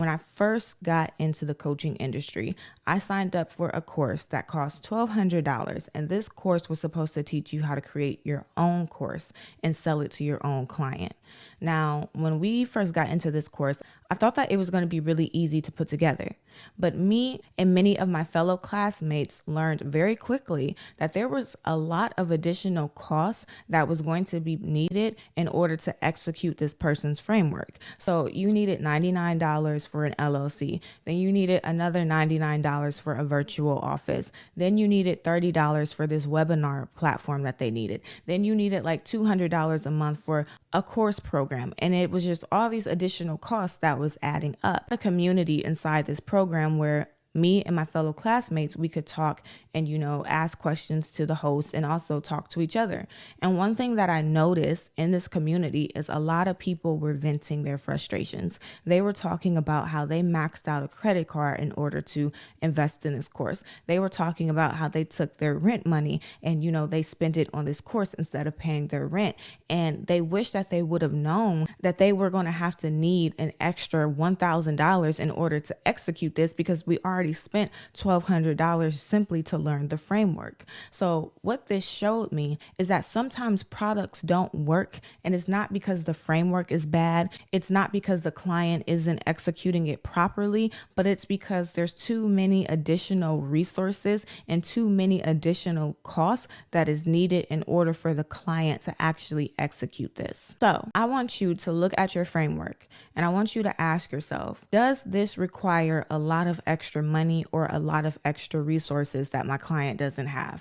I first got into the coaching industry, I signed up for a course that cost $1,200. And this course was supposed to teach you how to create your own course and sell it to your own client. Now, when we first got into this course, I thought that it was going to be really easy to put together. But me and many of my fellow classmates learned very quickly that there was a lot of additional costs that was going to be needed in order to execute this person's framework. So you needed $99 for an LLC. Then you needed another $99 for a virtual office. Then you needed $30 for this webinar platform that they needed. Then you needed like $200 a month for a course program. And it was just all these additional costs that was adding up. A community inside this program where me and my fellow classmates, we could talk and, ask questions to the host and also talk to each other. And one thing that I noticed in this community is a lot of people were venting their frustrations. They were talking about how they maxed out a credit card in order to invest in this course. They were talking about how they took their rent money and, they spent it on this course instead of paying their rent. And they wish that they would have known that they were going to have to need an extra $1,000 in order to execute this, because we already spent $1,200 simply to learn the framework. So what this showed me is that sometimes products don't work, and it's not because the framework is bad. It's not because the client isn't executing it properly, but it's because there's too many additional resources and too many additional costs that is needed in order for the client to actually execute this. So I want you to look at your framework and I want you to ask yourself, does this require a lot of extra money or a lot of extra resources that my client doesn't have?